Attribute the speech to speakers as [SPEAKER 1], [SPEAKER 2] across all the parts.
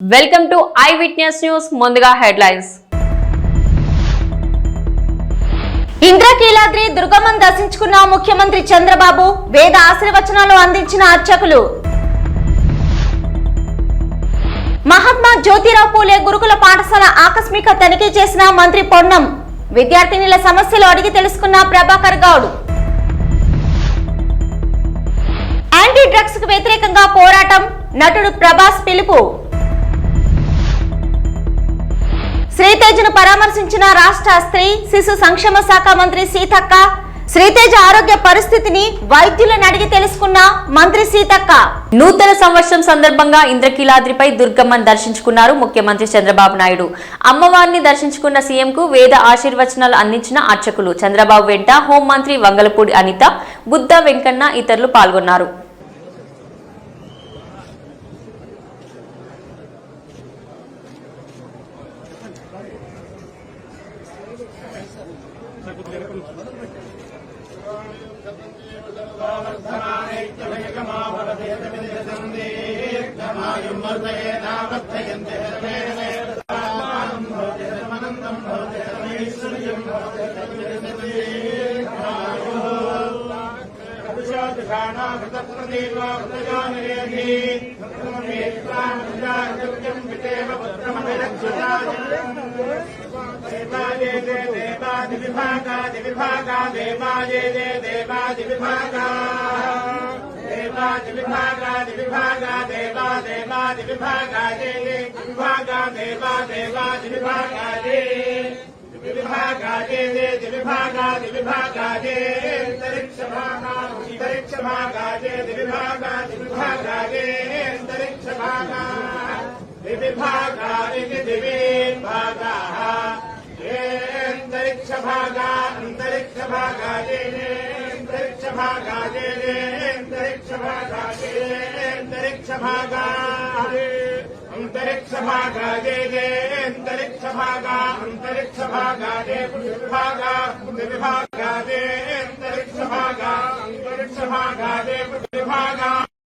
[SPEAKER 1] Welcome to I witness news. ముందుగా headlines.
[SPEAKER 2] Indrakeeladri దుర్గమ్మను దర్శించుకున్న ముఖ్యమంత్రి చంద్రబాబు, వేద ఆశీర్వచనాలు అందించిన అర్చకులు. మహాత్మా జ్యోతిరావు పూలే గురుకుల పాఠశాల ఆకస్మిక తనిఖీ చేసిన మంత్రి పొన్నం, విద్యార్థినుల సమస్యలు అడిగి తెలుసుకున్న ప్రభాకర్ గౌడ్. యాంటీ డ్రగ్స్ కు వ్యతిరేకంగా పోరాటం, నటుడు ప్రభాస్ పిలుపు. శ్రీతేజను పరామర్శించిన రాష్ట్ర స్త్రీ శిశు సంక్షేమ శాఖ మంత్రి సీతక్క, శ్రీతేజ ఆరోగ్య పరిస్థితిని వైద్యులను అడిగి తెలుసుకున్న మంత్రి సీతక్క.
[SPEAKER 1] నూతన సంవత్సరం సందర్భంగా ఇంద్రకీలాద్రిపై దుర్గమ్మను దర్శించుకున్నారు ముఖ్యమంత్రి చంద్రబాబు నాయుడు. అమ్మవారిని దర్శించుకున్న సీఎంకు వేద ఆశీర్వచనాలు అందించిన అర్చకులు. చంద్రబాబు వెంట హోంమంత్రి వంగలపూడి అనిత, బుద్ధ వెంకన్న ఇతరులు పాల్గొన్నారు.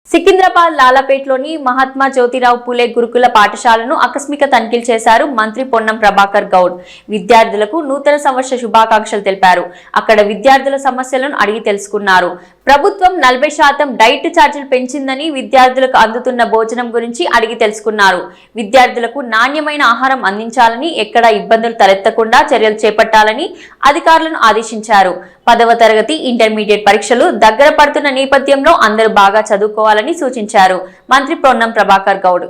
[SPEAKER 1] సికింద్రాబాద్ లాలాపేట్లోని మహాత్మా జ్యోతిరావు పూలే గురుకుల పాఠశాలను ఆకస్మిక తనిఖీలు చేశారు మంత్రి పొన్నం ప్రభాకర్ గౌడ్. విద్యార్థులకు నూతన సంవత్సర శుభాకాంక్షలు తెలిపారు. అక్కడ విద్యార్థుల సమస్యలను అడిగి తెలుసుకున్నారు. ప్రభుత్వం 40% డైట్ ఛార్జీలు పెంచిందని, విద్యార్థులకు అందుతున్న భోజనం గురించి అడిగి తెలుసుకున్నారు. విద్యార్థులకు నాణ్యమైన ఆహారం అందించాలని, ఎక్కడా ఇబ్బందులు తలెత్తకుండా చర్యలు చేపట్టాలని అధికారులను ఆదేశించారు. 10వ తరగతి ఇంటర్మీడియట్ పరీక్షలు దగ్గర పడుతున్న నేపథ్యంలో అందరూ బాగా చదువుకోవాలని సూచించారు మంత్రి పొన్నం ప్రభాకర్ గౌడ్.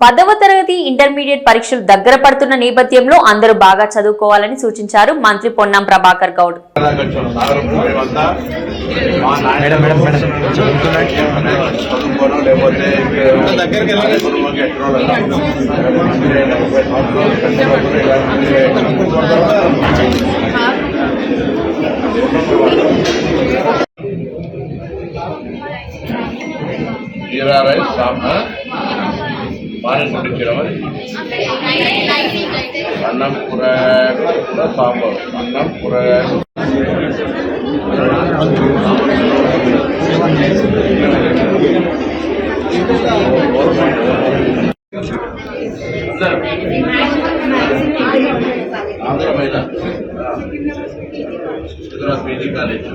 [SPEAKER 1] 10వ తరగతి ఇంటర్మీడియట్ పరీక్షలు దగ్గర పడుతున్న నేపథ్యంలో అందరూ బాగా చదువుకోవాలని సూచించారు మంత్రి పొన్నం ప్రభాకర్ గౌడ్.
[SPEAKER 3] జీరా రైస్ సాంబార్ అన్నం కూరగాయలు సాంబార్ అన్నం కూరగాయలు పీజీ కాలేజ్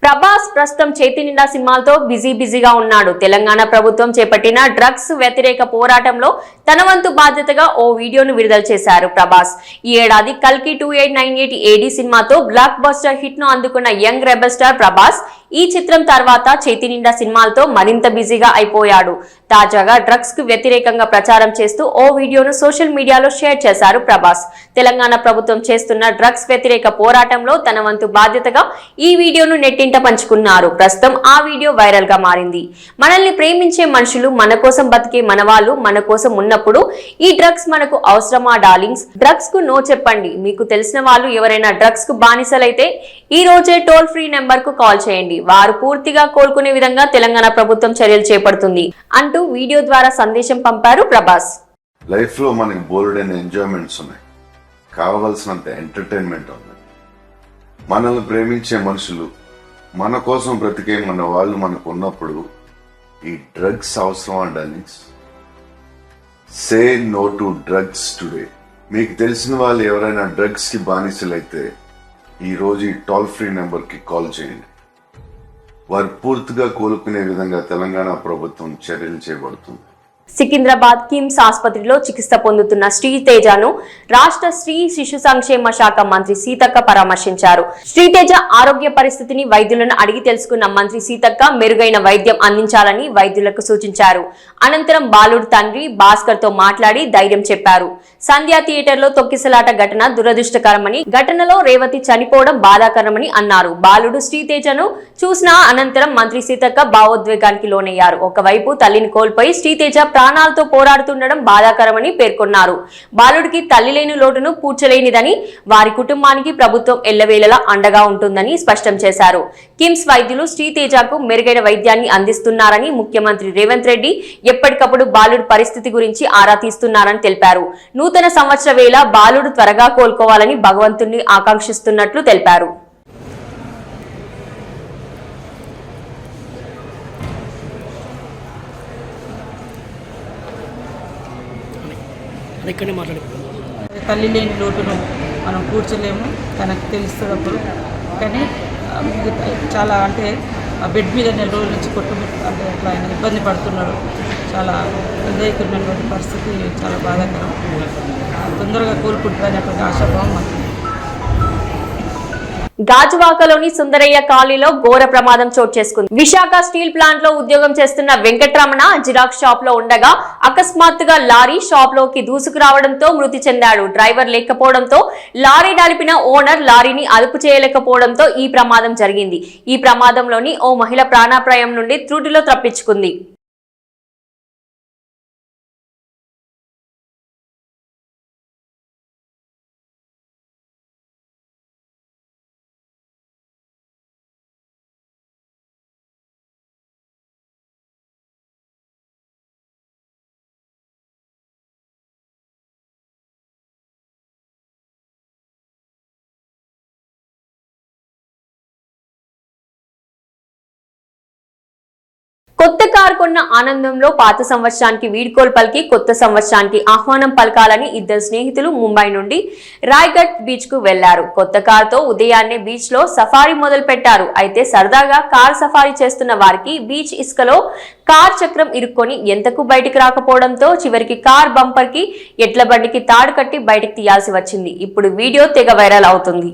[SPEAKER 1] ప్రభాస్ ప్రస్తుతం చేతి నిండా సినిమాలతో బిజీగా ఉన్నాడు. తెలంగాణ ప్రభుత్వం చేపట్టిన డ్రగ్స్ వ్యతిరేక పోరాటంలో తన వంతు బాధ్యతగా ఓ వీడియోను విడుదల చేశారు ప్రభాస్. ఈ ఏడాది కల్కి 2898 AD సినిమాతో బ్లాక్ బస్టర్ హిట్ ను అందుకున్న యంగ్ రెబల్ స్టార్ ప్రభాస్ ఈ చిత్రం తర్వాత చేతి నిండా సినిమాలతో మరింత బిజీగా అయిపోయాడు. తాజాగా డ్రగ్స్ కు వ్యతిరేకంగా ప్రచారం చేస్తూ ఓ వీడియోను సోషల్ మీడియాలో షేర్ చేశారు ప్రభాస్. తెలంగాణ ప్రభుత్వం చేస్తున్న డ్రగ్స్ వ్యతిరేక పోరాటంలో తన వంతు బాధ్యతగా ఈ వీడియోను నెట్టింట పంచుకున్నారు. ప్రస్తుతం ఆ వీడియో వైరల్ గా మారింది. మనల్ని ప్రేమించే మనుషులు, మన కోసం బతికే మనవాళ్ళు మన కోసం ఉన్నప్పుడు ఈ డ్రగ్స్ మనకు అవసరమా డార్లింగ్స్? డ్రగ్స్ కు నో చెప్పండి. మీకు తెలిసిన వాళ్ళు ఎవరైనా డ్రగ్స్ కు బానిసలైతే ఈ రోజే టోల్ ఫ్రీ నెంబర్ కు కాల్ చేయండి. వారు పూర్తిగా కోలుకునే విధంగా తెలంగాణ ప్రభుత్వం చర్యలు చేపడుతుంది అంటూ వీడియో ద్వారా సందేశం పంపారు ప్రభాస్.
[SPEAKER 4] లైఫ్ లో మనకి బోల్డైన ఎంజాయ్మెంట్స్ ఉన్నాయి, కావలసినంత ఎంటర్టైన్మెంట్ ఉంది. మనల్ని ప్రేమించే మనుషులు, మన కోసం బ్రతికే మన వాళ్ళు మనకు ఉన్నప్పుడు ఈ డ్రగ్స్ అవసరం అండి. Say no to drugs today. మీకు తెలిసిన వాళ్ళు ఎవరైనా డ్రగ్స్ కి బానిసలైతే ఈ రోజు ఈ టోల్ ఫ్రీ నెంబర్ కి కాల్ చేయండి. వారు పూర్తిగా కోలుకునే విధంగా తెలంగాణ ప్రభుత్వం చర్యలు చేపడుతుంది.
[SPEAKER 1] సికింద్రాబాద్ కిమ్స్ ఆసుపత్రిలో చికిత్స పొందుతున్న శ్రీతేజను రాష్ట్ర స్త్రీ శిశు సంక్షేమ శాఖ మంత్రి సీతక్క పరామర్శించారు. శ్రీతేజ ఆరోగ్య పరిస్థితిని వైద్యులను అడిగి తెలుసుకున్న మంత్రి సీతక్క మెరుగైన వైద్యం అందించాలని వైద్యులకు సూచించారు. అనంతరం బాలుడు తండ్రి భాస్కర్ తో మాట్లాడి ధైర్యం చెప్పారు. సంధ్యా థియేటర్లో తొక్కిసలాట ఘటన దురదృష్టకరమని, ఘటనలో రేవతి చనిపోవడం బాధాకరమని అన్నారు. బాలుడు శ్రీతేజను చూసిన అనంతరం మంత్రి సీతక్క భావోద్వేగానికి లోనయ్యారు. ఒకవైపు తల్లిని కోల్పోయి శ్రీతేజ ప్రాణాలతో పోరాడుతుండడం బాధాకరమని పేర్కొన్నారు. బాలుడికి తల్లి లేని లోటును పూడ్చలేనిదని, వారి కుటుంబానికి ప్రభుత్వం ఎల్లవేళలా అండగా ఉంటుందని స్పష్టం చేశారు. కిమ్స్ వైద్యులు శ్రీతేజకు మెరుగైన వైద్యాన్ని అందిస్తున్నారని, ముఖ్యమంత్రి రేవంత్ రెడ్డి ఎప్పటికప్పుడు బాలుడి పరిస్థితి గురించి ఆరా తీస్తున్నారని తెలిపారు. నూతన సంవత్సర వేళ బాలుడు త్వరగా కోలుకోవాలని భగవంతుణ్ణి ఆకాంక్షిస్తున్నట్లు తెలిపారు.
[SPEAKER 5] తల్లి లేని లోటును మనం కూర్చోలేము, తనకు తెలుస్తున్నప్పుడు. కానీ చాలా అంటే ఆ బెడ్ మీద నెల రోజుల నుంచి అంటే అట్లా ఆయన ఇబ్బంది పడుతున్నాడు. చాలా ఇదవుతున్నటువంటి పరిస్థితి చాలా బాధాకరం. తొందరగా కోలుకుంటారనేటువంటి ఆశాభావం మాకు.
[SPEAKER 1] గాజువాకలోని సుందరయ్య కాలనీలో ఘోర ప్రమాదం చోటు చేసుకుంది. విశాఖ స్టీల్ ప్లాంట్ లో ఉద్యోగం చేస్తున్న వెంకటరమణ జిరాక్స్ షాప్ లో ఉండగా అకస్మాత్తుగా లారీ షాప్ లోకి దూసుకురావడంతో మృతి చెందాడు. డ్రైవర్ లేకపోవడంతో లారీ నడిపిన ఓనర్ లారీని అదుపు చేయలేకపోవడంతో ఈ ప్రమాదం జరిగింది. ఈ ప్రమాదంలోని ఓ మహిళ ప్రాణాపాయం నుండి త్రుటిలో తప్పించుకుంది. కొత్త కారు కొన్న ఆనందంలో పాత సంవత్సరానికి వీడ్కోలు పలికి కొత్త సంవత్సరానికి ఆహ్వానం పలకాలని ఇద్దరు స్నేహితులు ముంబై నుండి రాయ్గఢ్ బీచ్ కు వెళ్లారు. కొత్త కారుతో ఉదయాన్నే బీచ్ లో సఫారీ మొదలు పెట్టారు. అయితే సరదాగా కార్ సఫారీ చేస్తున్న వారికి బీచ్ ఇసుకలో కార్ చక్రం ఇరుక్కొని ఎంతకు బయటికి రాకపోవడంతో చివరికి కార్ బంపర్ కి ఎడ్ల బండికి తాడు కట్టి బయటికి తీయాల్సి వచ్చింది. ఇప్పుడు వీడియో తెగ వైరల్ అవుతుంది.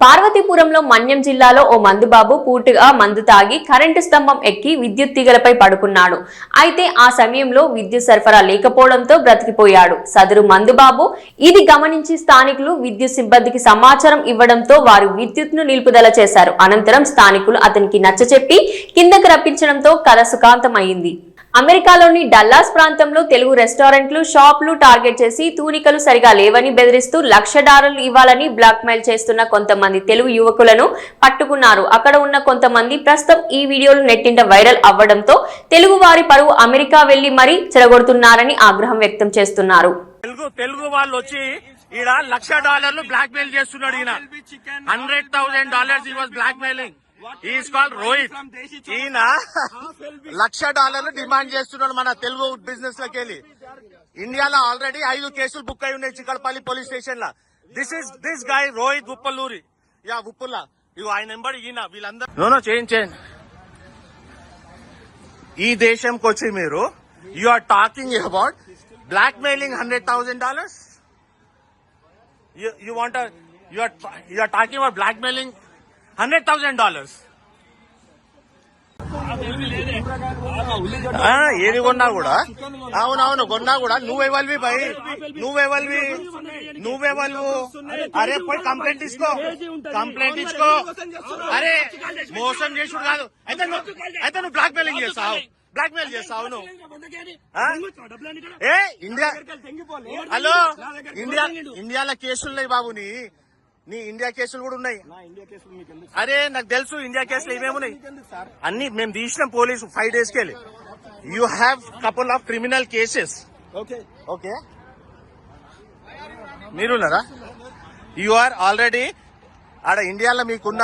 [SPEAKER 1] పార్వతీపురంలో మన్యం జిల్లాలో ఓ మందుబాబు పూర్తిగా మందు తాగి కరెంటు స్తంభం ఎక్కి విద్యుత్ తీగలపై పడుకున్నాడు. అయితే ఆ సమయంలో విద్యుత్ సరఫరా లేకపోవడంతో బ్రతికిపోయాడు. సదరు మందుబాబు ఇది గమనించి స్థానికులు విద్యుత్ సిబ్బందికి సమాచారం ఇవ్వడంతో వారు విద్యుత్ను నిలుపుదల చేశారు. అనంతరం స్థానికులు అతనికి నచ్చచెప్పి కిందకు రప్పించడంతో కథ సుఖాంతమైంది. అమెరికాలోని డల్లాస్ ప్రాంతంలో తెలుగు రెస్టారెంట్లు, షాపులు టార్గెట్ చేసి తూనికలు సరిగా లేవని బెదిరిస్తూ $1,00,000 ఇవ్వాలని బ్లాక్ మెయిల్ చేస్తున్న కొంతమంది తెలుగు యువకులను పట్టుకున్నారు. అక్కడ ఉన్న కొంతమంది ప్రస్తుతం ఈ వీడియోలు నెట్టింట వైరల్ అవ్వడంతో తెలుగు వారి పరువు అమెరికా వెళ్లి మరీ చెడగొడుతున్నారని ఆగ్రహం వ్యక్తం చేస్తున్నారు.
[SPEAKER 6] తెలుగు వాళ్ళు వచ్చి ఈడ $1,00,000 బ్లాక్ మెయిల్ చేస్తున్నాడు. ఈయన $100,000 blackmailing. Is called Rohit. ఈయన $1,00,000 డిమాండ్ చేస్తున్నాడు మన తెలుగు బిజినెస్ లకి వెళ్ళి. ఇండియాలో ఆల్రెడీ 5 కేసులు బుక్ అయి ఉన్నాయి చిక్కడపల్లి పోలీస్ స్టేషన్ లా. దిస్ గాయ్ రోహిత్ ఉప్పల్లూరి ఉప్పుల్లా ఇవి ఆయన నెంబర్. ఈయన వీళ్ళందరూ చేయండి. ఈ దేశంకి వచ్చి మీరు you are talking about blackmailing $100,000. You are talking about blackmailing $100,000. ఏది కొన్నా కూడా అవునవును కొన్నా కూడా నువ్వెవల్వి భయ్, నువ్వెవల్వు. అరే పోయి కంప్లైంట్ ఇచ్చుకో. అరే మోసం చేసుడు కాదు. అయితే నువ్వు బ్లాక్ మెయిల్ చేస్తావు నువ్వు ఏ ఇండియా హలో ఇండియాలో కేసులు ఉన్నాయి బాబు నీ ఇండియా కేసులు కూడా ఉన్నాయి. అరే నాకు తెలుసు ఇండియా కేసులు ఏమేమున్నాయి అన్ని మేము తీసినాం పోలీసు 5 days కెళ్ళి. You have couple of criminal cases. Okay మీరున్నారా? యు ఆర్ ఆల్రెడీ ఆడ ఇండియాలో మీకున్న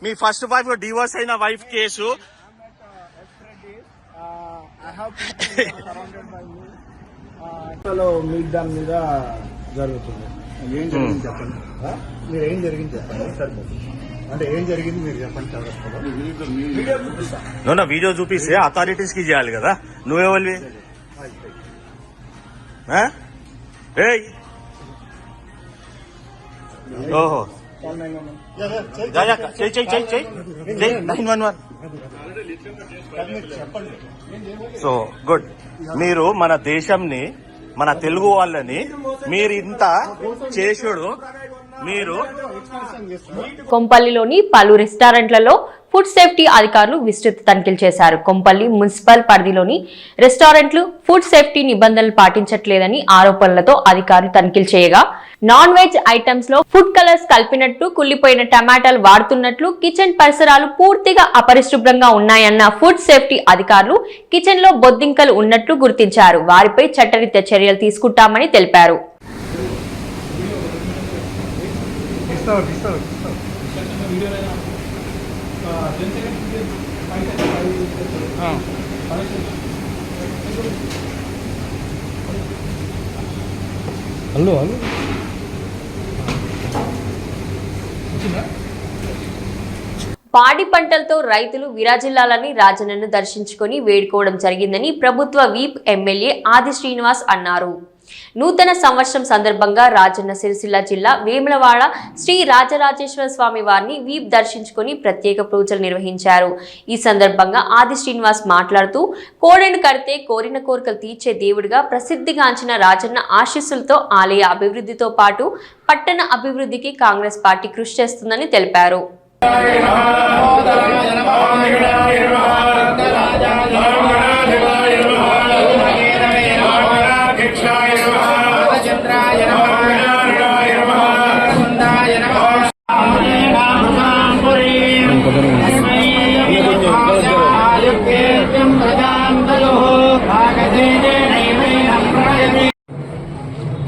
[SPEAKER 6] మీ ఫస్ట్ వైఫ్ డివోర్స్ అయిన వైఫ్ కేసు
[SPEAKER 7] మీకు దాని మీద జరుగుతుంది. ఏం జరిగింది చెప్పండి, మీరు ఏం జరిగింది చెప్పండి సరిపోతుంది. అంటే ఏం జరిగింది మీరు చెప్పండి.
[SPEAKER 6] నువ్వు వీడియో చూపిస్తే అథారిటీస్ కి చేయాలి కదా. నువ్వేవాళ్ళి? ఓహో చెయ్యి 911. So good. మీరు మన దేశంని మన తెలుగు వాళ్ళని మీరు ఇంత చేసుడు మీరు
[SPEAKER 1] కొంపల్లిలోని పలు రెస్టారెంట్లలో ఫుడ్ సేఫ్టీ అధికారులు విస్తృత తనిఖీలు చేశారు. కొంపల్లి మున్సిపల్ పరిధిలోని రెస్టారెంట్లు ఫుడ్ సేఫ్టీ నిబంధనలు పాటించట్లేదని ఆరోపణలతో అధికారులు తనిఖీలు చేయగా నాన్ వెజ్ ఐటమ్స్ లో ఫుడ్ కలర్స్ కలిపినట్టు, కుళ్లిపోయిన టమాటాలు వాడుతున్నట్లు, కిచెన్ పరిసరాలు పూర్తిగా అపరిశుభ్రంగా ఉన్నాయన్న ఫుడ్ సేఫ్టీ అధికారులు కిచెన్ లో బొద్దింకలు ఉన్నట్లు గుర్తించారు. వారిపై చట్టరీత్యా చర్యలు తీసుకుంటామని తెలిపారు.
[SPEAKER 7] హలో
[SPEAKER 1] పాడి పంటలతో రైతులు విరాజిల్లాలని రాజన్నను దర్శించుకుని వేడుకోవడం జరిగిందని ప్రభుత్వ వీప్ ఎమ్మెల్యే ఆది శ్రీనివాస్ అన్నారు. నూతన సంవత్సరం సందర్భంగా రాజన్న సిరిసిల్ల జిల్లా వేములవాడ శ్రీ రాజరాజేశ్వర స్వామి వారిని వీప్ దర్శించుకుని ప్రత్యేక పూజలు నిర్వహించారు. ఈ సందర్భంగా ఆది శ్రీనివాస్ మాట్లాడుతూ కోడెను కడితే కోరిన కోరికలు తీర్చే దేవుడిగా ప్రసిద్ధిగాంచిన రాజన్న ఆశీస్సులతో ఆలయ అభివృద్ధితో పాటు పట్టణ అభివృద్ధికి కాంగ్రెస్ పార్టీ కృషి చేస్తుందని తెలిపారు.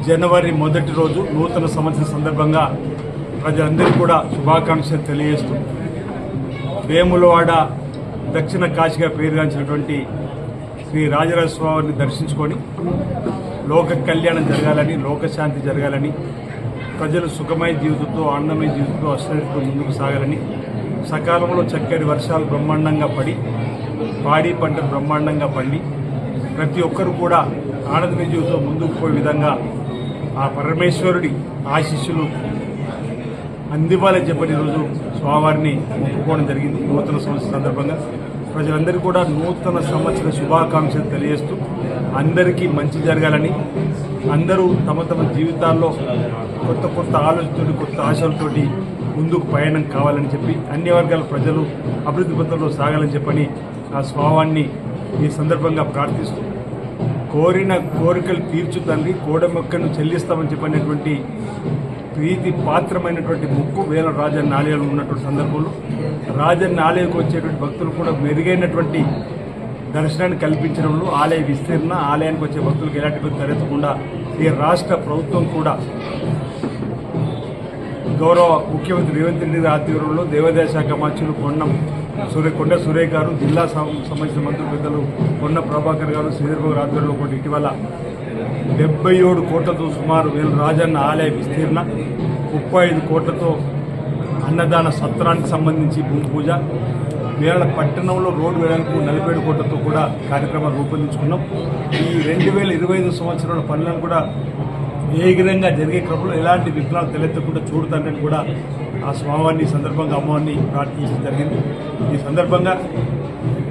[SPEAKER 7] జనవరి మొదటి రోజు నూతన సంవత్సరం సందర్భంగా ప్రజలందరికీ కూడా శుభాకాంక్షలు తెలియజేస్తూ వేములవాడ దక్షిణ కాశీగా పేరుగాంచినటువంటి శ్రీ రాజరాజస్వామిని దర్శించుకొని లోక కళ్యాణం జరగాలని, లోకశాంతి జరగాలని, ప్రజలు సుఖమయ జీవితంతో, ఆనందమయ జీవితంతో, అశ్వతో ముందుకు సాగాలని, సకాలంలో చక్కటి వర్షాలు బ్రహ్మాండంగా పడి పాడి పంటలు బ్రహ్మాండంగా పండి ప్రతి ఒక్కరు కూడా ఆనందమయ జీవితంతో ముందుకు పోయే విధంగా ఆ పరమేశ్వరుడి ఆశీస్సులు అందివ్వాలని చెప్పని ఈరోజు స్వామివారిని మొక్కుకోవడం జరిగింది. నూతన సంవత్సరం సందర్భంగా ప్రజలందరికీ కూడా నూతన సంవత్సర శుభాకాంక్షలు తెలియజేస్తూ అందరికీ మంచి జరగాలని, అందరూ తమ తమ జీవితాల్లో కొత్త కొత్త ఆలోచనలు, కొత్త ఆశలతోటి ముందుకు పయనం కావాలని చెప్పి అన్ని వర్గాల ప్రజలు అభివృద్ధి పథంలో సాగాలని చెప్పని ఆ స్వామివారిని ఈ సందర్భంగా ప్రార్థిస్తూ కోరిన కోరికలు తీర్చుతండి, కోడమొక్కను చెల్లిస్తామని చెప్పినటువంటి ప్రీతి పాత్రమైనటువంటి ముక్కు వేల రాజన్న ఆలయాలు ఉన్నటువంటి సందర్భంలో రాజన్న ఆలయంకి వచ్చేటువంటి భక్తులు కూడా మెరుగైనటువంటి దర్శనాన్ని కల్పించడంలో ఆలయ విస్తీర్ణ, ఆలయానికి వచ్చే భక్తులకు ఎలాంటి ఇబ్బంది తలెత్తకుండా ఈ రాష్ట్ర ప్రభుత్వం కూడా గౌరవ ముఖ్యమంత్రి రేవంత్ రెడ్డి ఆధ్వర్యంలో దేవాదాయ శాఖ మంత్రులు కొండ సురేఖ గారు, జిల్లా సంబంధించిన మంత్రులు పెద్దలు కొండ ప్రభాకర్ గారు, శ్రీధర్బాబు ఆధ్వర్యంలో కూడా ఇటీవల 77 కోట్లతో సుమారు రాజన్న ఆలయ విస్తీర్ణ, 35 కోట్లతో అన్నదాన సత్రానికి సంబంధించి భూమి పూజ, వేళ పట్టణంలో రోడ్డు వేయడానికి 47 కోట్లతో కూడా కార్యక్రమాలు రూపొందించుకున్నాం. ఈ 2025 సంవత్సరాల పనులను కూడా వేగంగా జరిగే క్రమంలో ఎలాంటి విఘ్నాలు తలెత్తకుండా చూడుతానని కూడా ఆ స్వామివారిని సందర్భంగా అమ్మవారిని ప్రార్థించడం జరిగింది. ఈ సందర్భంగా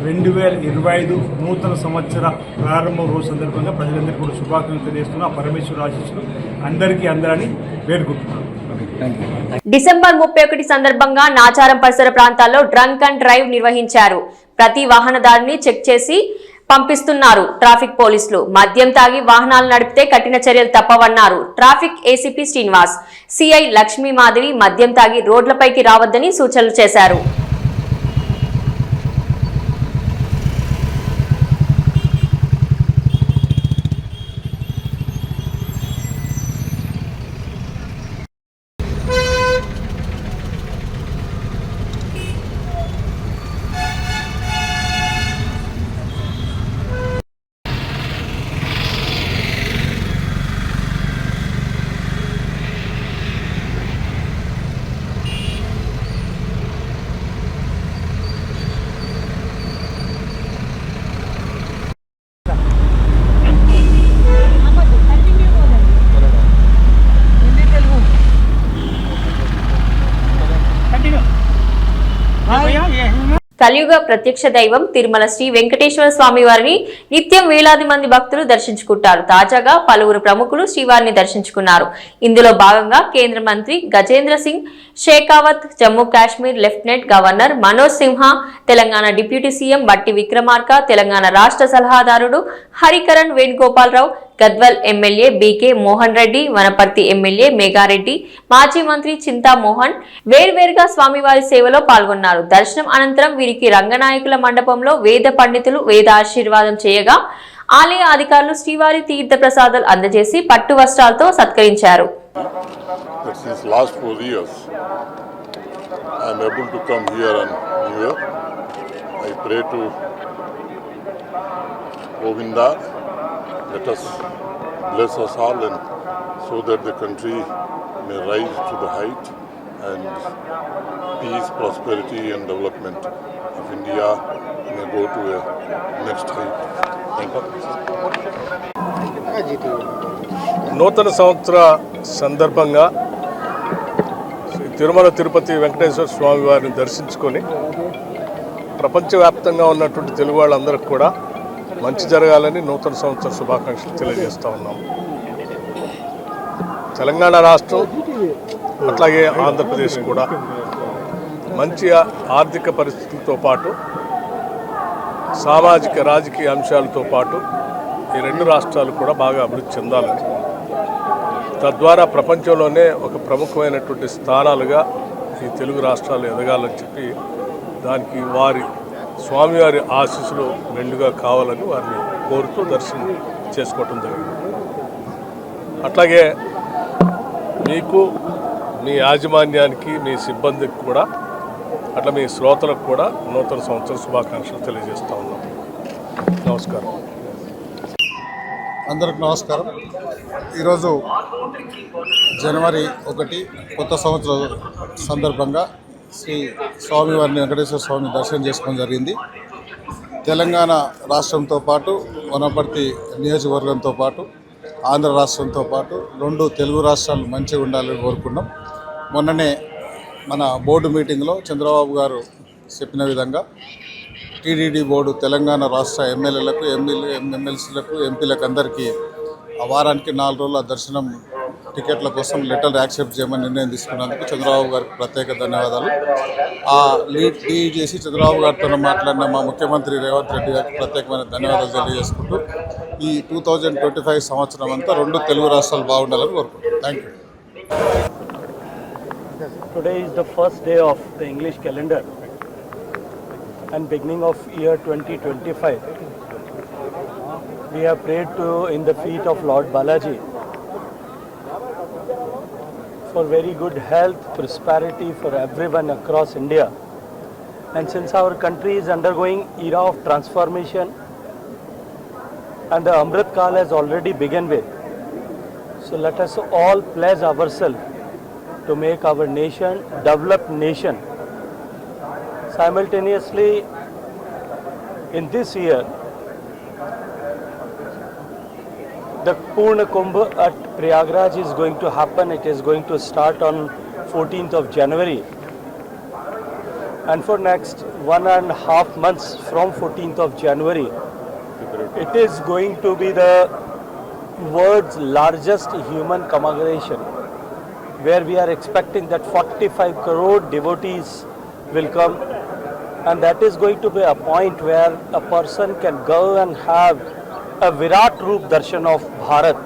[SPEAKER 7] 2025 నూతన సంవత్సర ప్రారంభం రోజు సందర్భంగా ప్రజలందరికీ కూడా శుభాకాంక్షలు తెలియజేస్తున్నా. పరమేశ్వర ఆశీస్సులు అందరికీ అందాలని వేడుకుంటున్నాను.
[SPEAKER 1] డిసెంబర్ 31 సందర్భంగా నాచారం పరిసర ప్రాంతాల్లో డ్రంక్ అండ్ డ్రైవ్ నిర్వహించారు. ప్రతి వాహనదారుని చెక్ చేసి పంపిస్తున్నారు ట్రాఫిక్ పోలీసులు. మద్యం తాగి వాహనాలు నడిపితే కఠిన చర్యలు తప్పవన్నారు traffic ACP Srinivas. CI Lakshmi Madhavi మద్యం తాగి రోడ్లపైకి రావద్దని సూచనలు చేశారు. కలియుగ ప్రత్యక్ష దైవం తిరుమల శ్రీ వెంకటేశ్వర స్వామి వారిని నిత్యం వేలాది మంది భక్తులు దర్శించుకుంటారు. తాజాగా పలువురు ప్రముఖులు శ్రీవారిని దర్శించుకున్నారు. ఇందులో భాగంగా కేంద్ర మంత్రి Gajendra Singh Shekhawat, Jammu Kashmir lieutenant governor Manoj Sinha, Telangana deputy CM Bhatti Vikramarka, Telangana రాష్ట్ర సలహాదారుడు హరికరణ్ వేణుగోపాలరావు, గద్వాల్ ఎమ్మెల్యే బీకే మోహన్ రెడ్డి, వనపర్తి ఎమ్మెల్యే మేఘారెడ్డి, మాజీ మంత్రి చింతా మోహన్ వేర్వేరుగా స్వామివారి సేవలో పాల్గొన్నారు. దర్శనం అనంతరం వీరికి రంగనాయకుల మండపంలో వేద పండితులు వేద ఆశీర్వాదం చేయగా ఆలయ అధికారులు శ్రీవారి తీర్థ ప్రసాదాలు అందజేసి పట్టు వస్త్రాలతో సత్కరించారు.
[SPEAKER 8] Since last 4 years, I am able to come here on New Year. I pray to Govinda, let us bless us all and so that the country may rise to the height and peace, prosperity and development of India may go to a next height. Thank you.
[SPEAKER 9] నూతన సంవత్సర సందర్భంగా శ్రీ తిరుమల తిరుపతి వెంకటేశ్వర స్వామి వారిని దర్శించుకొని ప్రపంచవ్యాప్తంగా ఉన్నటువంటి తెలుగు వాళ్ళందరికీ కూడా మంచి జరగాలని నూతన సంవత్సర శుభాకాంక్షలు తెలియజేస్తూ ఉన్నాం. తెలంగాణ రాష్ట్రం అట్లాగే ఆంధ్రప్రదేశ్ కూడా మంచి ఆర్థిక పరిస్థితులతో పాటు సామాజిక రాజకీయ అంశాలతో పాటు ఈ రెండు రాష్ట్రాలు కూడా బాగా అభివృద్ధి చెందాలని, తద్వారా ప్రపంచంలోనే ఒక ప్రముఖమైనటువంటి స్థానాలుగా ఈ తెలుగు రాష్ట్రాలు ఎదగాలని చెప్పి దానికి వారి స్వామివారి ఆశీస్సులు మెండుగా కావాలని వారిని కోరుతూ దర్శనం చేసుకోవటం జరిగింది. అట్లాగే మీకు, మీ యాజమాన్యానికి, మీ సిబ్బందికి కూడా, అట్లా మీ శ్రోతలకు కూడా నూతన సంవత్సర శుభాకాంక్షలు తెలియజేస్తూ ఉన్నాం. నమస్కారం.
[SPEAKER 10] అందరికి నమస్కారం. ఈరోజు జనవరి 1 కొత్త సంవత్సరం సందర్భంగా శ్రీ స్వామివారిని వెంకటేశ్వర స్వామిని దర్శనం చేసుకోవడం జరిగింది. తెలంగాణ రాష్ట్రంతో పాటు వనపర్తి నియోజకవర్గంతో పాటు ఆంధ్ర రాష్ట్రంతో పాటు 2 తెలుగు రాష్ట్రాలు మంచిగా ఉండాలని కోరుకున్నాం. మొన్ననే మన బోర్డు మీటింగ్లో చంద్రబాబు గారు చెప్పిన విధంగా టీడీడీ బోర్డు తెలంగాణ రాష్ట్ర ఎమ్మెల్యేలకు, ఎమ్మెల్సీలకు, ఎంపీలకు అందరికీ వారానికి 4 రోజుల దర్శనం టికెట్ల కోసం లెటర్ యాక్సెప్ట్ చేయమని నిర్ణయం తీసుకున్నందుకు చంద్రబాబు గారికి ప్రత్యేక ధన్యవాదాలు. ఆ లీడ్ చేసి చంద్రబాబు గారితో మాట్లాడిన మా ముఖ్యమంత్రి రేవంత్ రెడ్డి గారికి ప్రత్యేకమైన ధన్యవాదాలు తెలియజేసుకుంటూ ఈ 2025 సంవత్సరం అంతా 2 తెలుగు రాష్ట్రాలు బాగుండాలని కోరుకుంటున్నాను. Thank you.
[SPEAKER 11] Today is the first day of the English calendar and beginning of year 2025. We have prayed in the feet of Lord Balaji for very good health, prosperity for everyone across India. And since our country is undergoing era of transformation and the Amrit Kal has already begun with, so let us all pledge ourselves to make our nation developed nation. Simultaneously, in this year, the Purna Kumbh at Prayagraj is going to happen. It is going to start on 14th of January. And for next 1.5 months from 14th of January, it is going to be the world's largest human congregation, where we are expecting that 45 crore devotees will come And that is going to be a point where a person can go and have a Virat Roop Darshan of Bharat,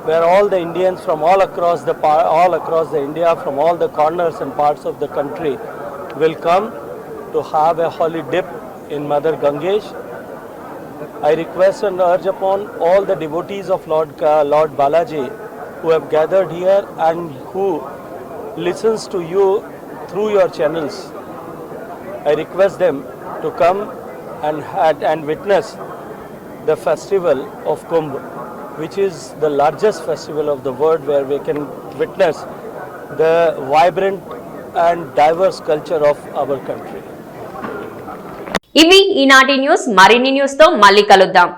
[SPEAKER 11] where all the Indians from all across the India, from all the corners and parts of the country, will come to have a holy dip in Mother Gangesh. I request and urge upon all the devotees of Lord Balaji who have gathered here and who listens to you through your channels. I request them to come and witness the festival of Kumbh, which is the largest festival of the world, where we can witness the vibrant and diverse culture of our country.
[SPEAKER 1] ఇవి ఈనాటి news. మరిన్ని news తో మళ్ళీ కలుద్దాం.